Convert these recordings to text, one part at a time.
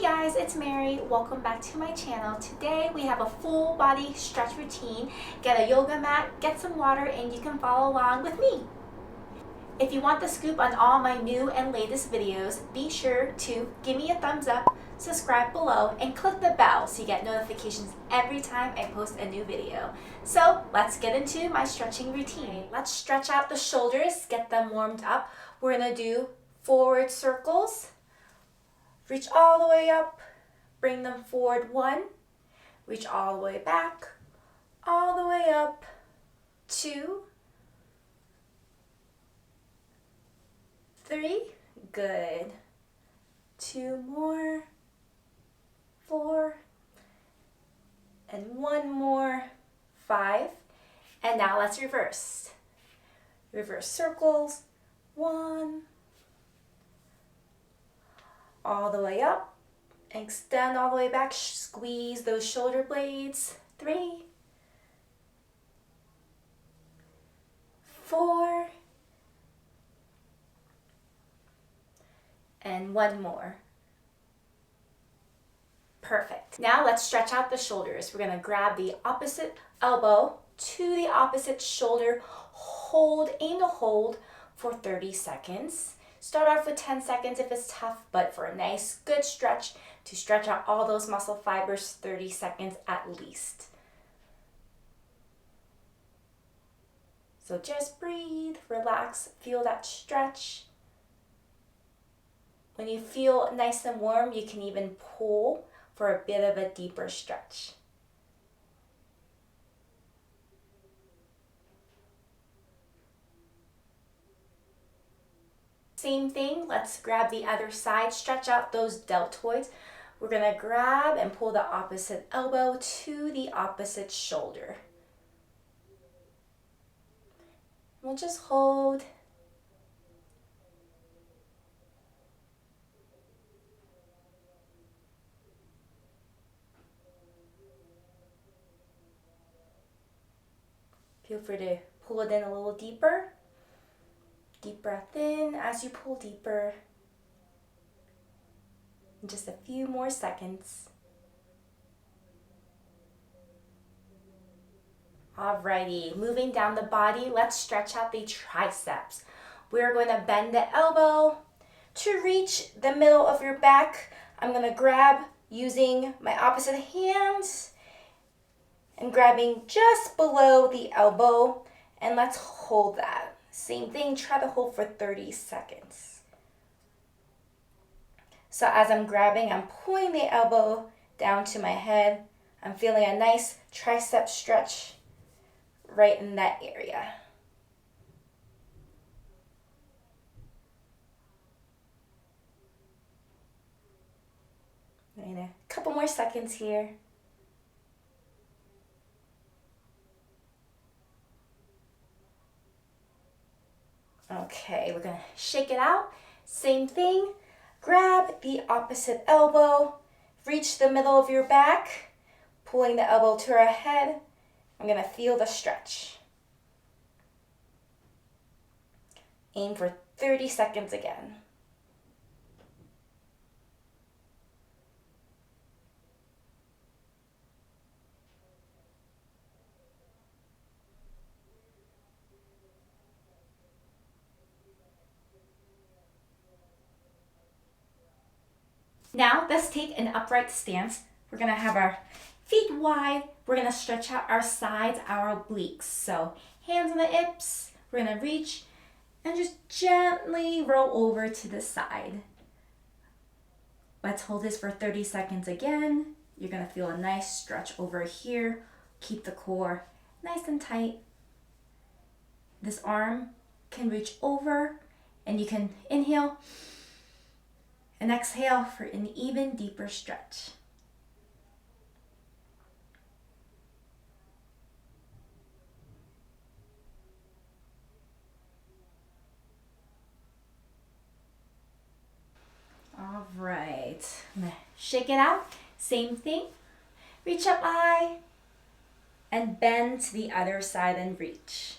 Guys, it's Mary. Welcome back to my channel. Today we have a full body stretch routine. Get a yoga mat, get some water, and you can follow along with me. If you want the scoop on all my new and latest videos, be sure to give me a thumbs up, subscribe below, and click the bell so you get notifications every time I post a new video. So let's get into my stretching routine. Let's stretch out the shoulders, get them warmed up. We're gonna do forward circles. Reach all the way up, bring them forward 1, reach all the way back, all the way up, 2, 3, good, 2 more, 4, and 1 more, 5, and now let's reverse. Reverse circles, 1, all the way up, extend all the way back, squeeze those shoulder blades, 3, 4, and 1 more. Perfect. Now let's stretch out the shoulders. We're gonna grab the opposite elbow to the opposite shoulder, aim to hold for 30 seconds. Start off with 10 seconds if it's tough, but for a nice, good stretch, to stretch out all those muscle fibers, 30 seconds at least. So just breathe, relax, feel that stretch. When you feel nice and warm, you can even pull for a bit of a deeper stretch. Same thing, let's grab the other side, stretch out those deltoids. We're gonna grab and pull the opposite elbow to the opposite shoulder. We'll just hold. Feel free to pull it in a little deeper. Deep breath in as you pull deeper. In just a few more seconds. Alrighty, moving down the body, let's stretch out the triceps. We're going to bend the elbow to reach the middle of your back. I'm going to grab using my opposite hands and grabbing just below the elbow, and let's hold that. Same thing, try to hold for 30 seconds. So as I'm grabbing, I'm pulling the elbow down to my head. I'm feeling a nice tricep stretch right in that area. And a couple more seconds here. Okay, we're gonna shake it out. Same thing, grab the opposite elbow, reach the middle of your back, pulling the elbow to our head. I'm gonna feel the stretch. Aim for 30 seconds again. Now let's take an upright stance. We're gonna have our feet wide. We're gonna stretch out our sides, our obliques. So hands on the hips, we're gonna reach and just gently roll over to the side. Let's hold this for 30 seconds again. You're gonna feel a nice stretch over here. Keep the core nice and tight. This arm can reach over, and you can inhale and exhale for an even deeper stretch. All right, I'm gonna shake it out. Same thing, reach up high and bend to the other side and reach.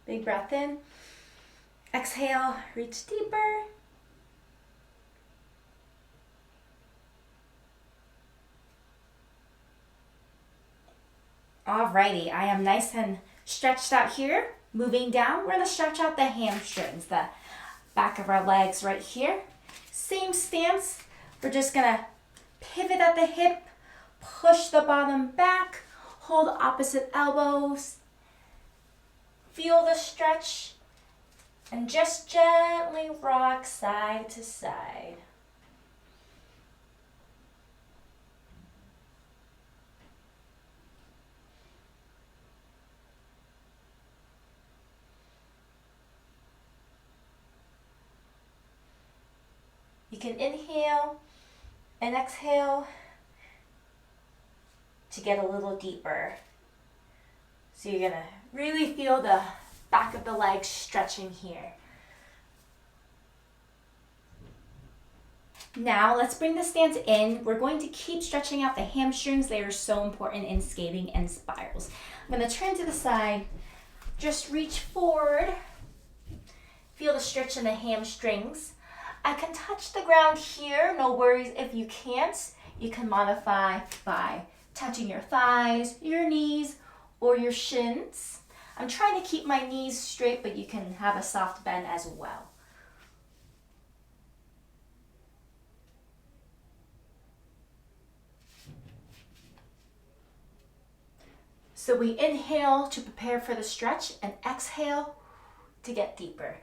Big breath in. Exhale, reach deeper. Alrighty, I am nice and stretched out here. Moving down, we're gonna stretch out the hamstrings, the back of our legs right here. Same stance, we're just gonna pivot at the hip, push the bottom back, hold opposite elbows, feel the stretch, and just gently rock side to side. You can inhale and exhale to get a little deeper. So you're gonna really feel the back of the legs stretching here. Now let's bring the stance in. We're going to keep stretching out the hamstrings. They are so important in skating and spirals. I'm gonna turn to the side, just reach forward. Feel the stretch in the hamstrings. I can touch the ground here, no worries if you can't. You can modify by touching your thighs, your knees, or your shins. I'm trying to keep my knees straight, but you can have a soft bend as well. So we inhale to prepare for the stretch and exhale to get deeper.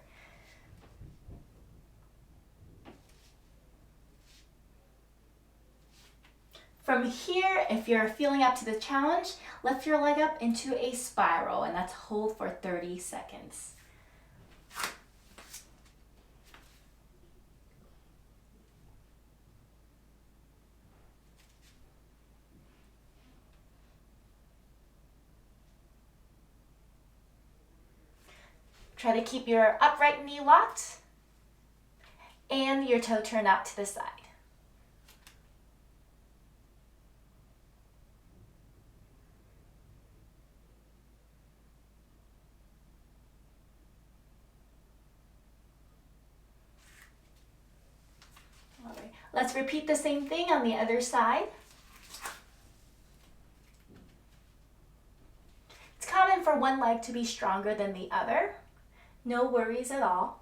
From here, if you're feeling up to the challenge, lift your leg up into a spiral, and that's hold for 30 seconds. Try to keep your upright knee locked and your toe turned out to the side. All right, let's repeat the same thing on the other side. It's common for one leg to be stronger than the other. No worries at all.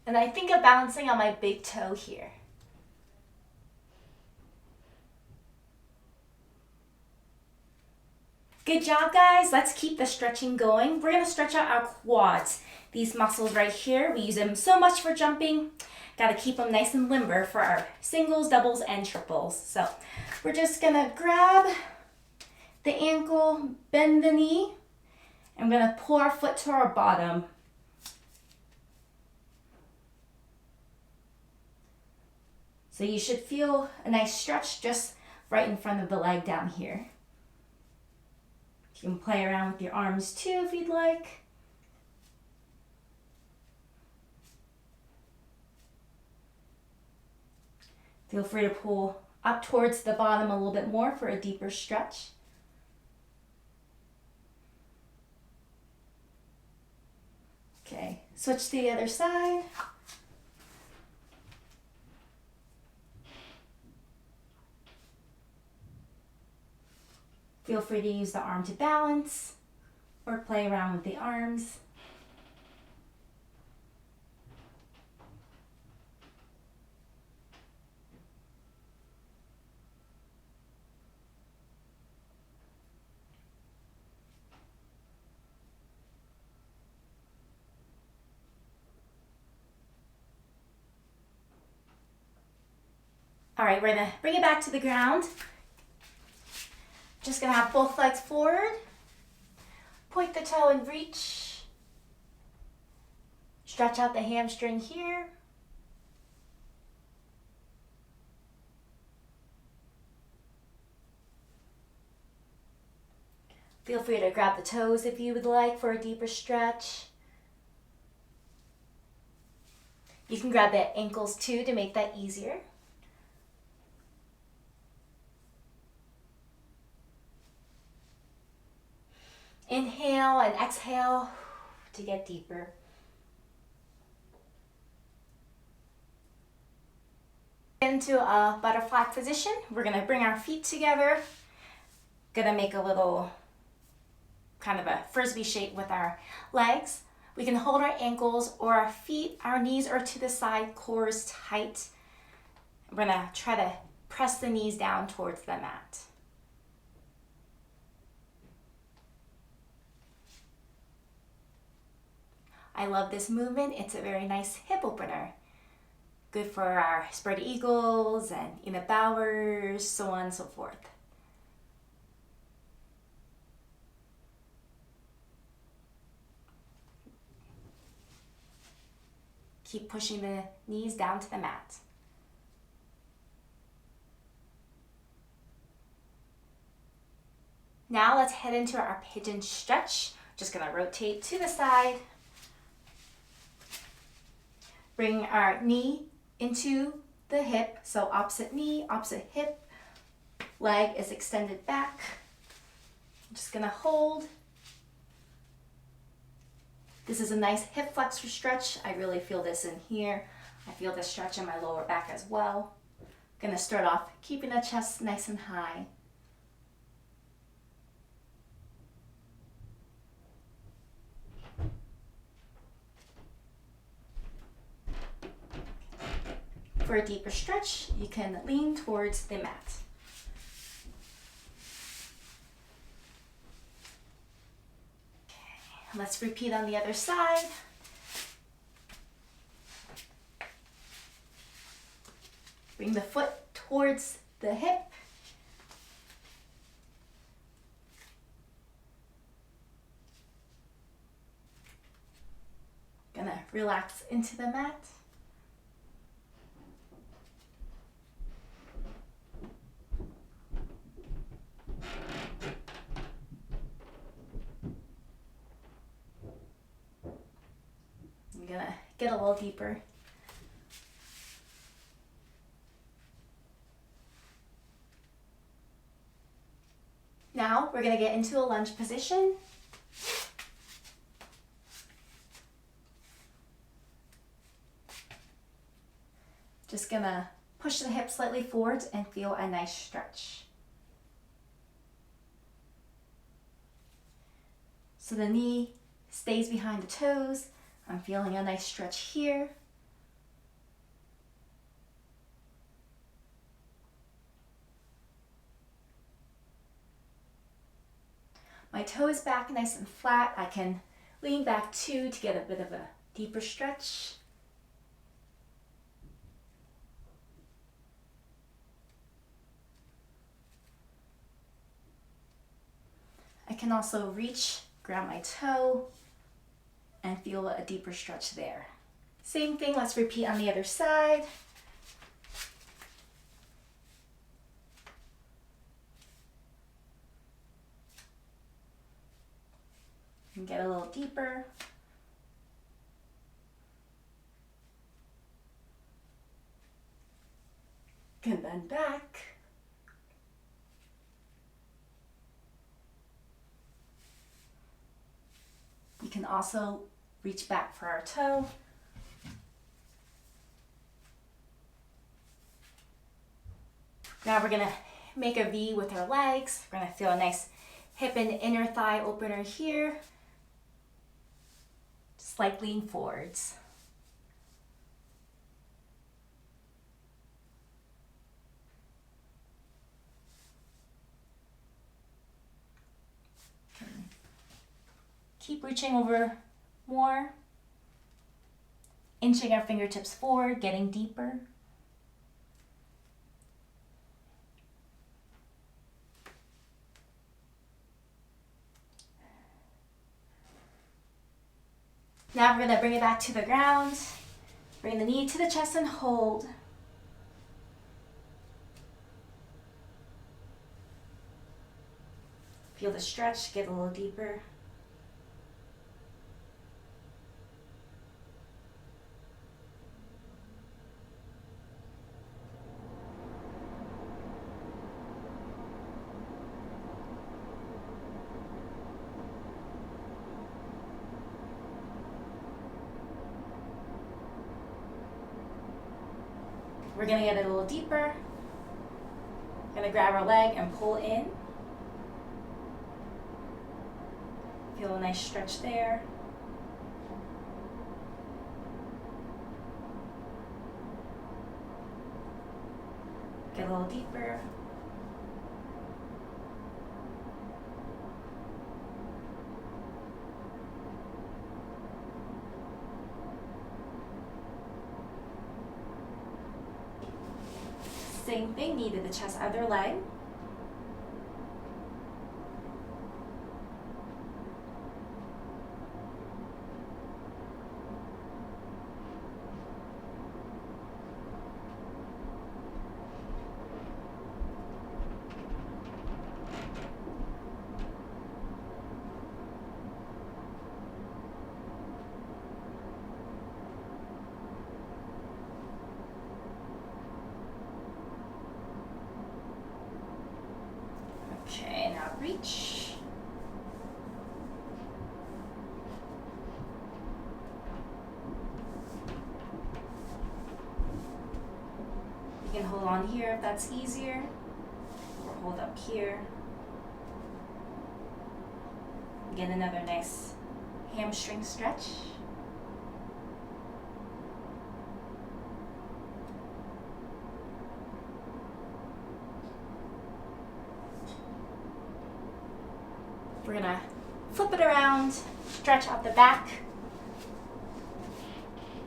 And I think of balancing on my big toe here. Good job, guys. Let's keep the stretching going. We're gonna stretch out our quads. These muscles right here, we use them so much for jumping. Gotta keep them nice and limber for our singles, doubles, and triples. So we're just gonna grab the ankle, bend the knee, and we're gonna pull our foot to our bottom. So you should feel a nice stretch just right in front of the leg down here. You can play around with your arms too if you'd like. Feel free to pull up towards the bottom a little bit more for a deeper stretch. Okay, switch to the other side. Feel free to use the arm to balance or play around with the arms. All right, we're gonna bring it back to the ground. Just gonna have both legs forward. Point the toe and reach. Stretch out the hamstring here. Feel free to grab the toes if you would like for a deeper stretch. You can grab the ankles too to make that easier. Inhale and exhale to get deeper. Into a butterfly position. We're gonna bring our feet together. Gonna make a little kind of a frisbee shape with our legs. We can hold our ankles or our feet. Our knees are to the side, core is tight. We're gonna try to press the knees down towards the mat. I love this movement. It's a very nice hip opener. Good for our spread eagles and bowers, so on and so forth. Keep pushing the knees down to the mat. Now let's head into our pigeon stretch. Just gonna rotate to the side. Bring our knee into the hip, so opposite knee, opposite hip. Leg is extended back. I'm just gonna hold. This is a nice hip flexor stretch. I really feel this in here. I feel this stretch in my lower back as well. Gonna start off keeping the chest nice and high. For a deeper stretch, you can lean towards the mat. Okay, let's repeat on the other side. Bring the foot towards the hip. Gonna relax into the mat. I'm gonna get a little deeper. Now we're gonna get into a lunge position. Just gonna push the hips slightly forward and feel a nice stretch. So the knee stays behind the toes. I'm feeling a nice stretch here. My toe is back nice and flat. I can lean back too to get a bit of a deeper stretch. I can also reach, grab my toe, and feel a deeper stretch there. Same thing, let's repeat on the other side. And get a little deeper. And then back. You can also reach back for our toe. Now we're gonna make a V with our legs. We're gonna feel a nice hip and inner thigh opener here. Slight lean forwards. Keep reaching over more, inching our fingertips forward, getting deeper. Now we're going to bring it back to the ground. Bring the knee to the chest and hold. Feel the stretch, get a little deeper. We're gonna get a little deeper. Gonna grab our leg and pull in. Feel a nice stretch there. Get a little deeper. Same thing, knee to the chest, other leg. Okay, now reach. You can hold on here if that's easier, or hold up here. Get another nice hamstring stretch. We're gonna flip it around, stretch out the back,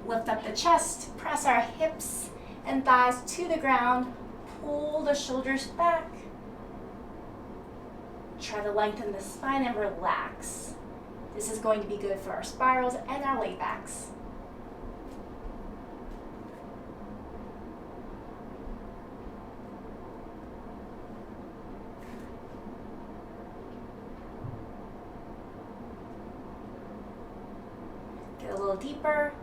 lift up the chest, press our hips and thighs to the ground, pull the shoulders back. Try to lengthen the spine and relax. This is going to be good for our spirals and our laybacks. Get a little deeper.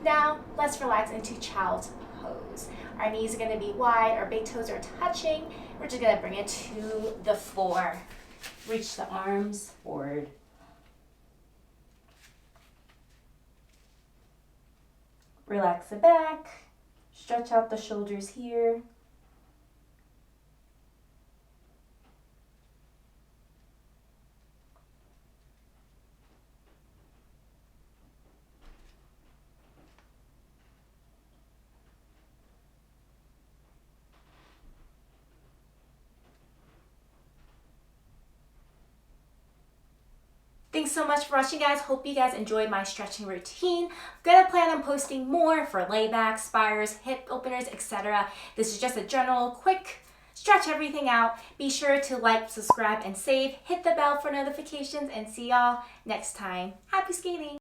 Now, let's relax into child's pose. Our knees are going to be wide, our big toes are touching. We're just going to bring it to the floor. Reach the arms forward. Relax the back, stretch out the shoulders here. Thanks so much for watching, guys. Hope you guys enjoyed my stretching routine. I'm gonna plan on posting more for laybacks, spires, hip openers, etc. This is just a general quick stretch everything out. Be sure to like, subscribe, and save. Hit the bell for notifications, and see y'all next time. Happy skating!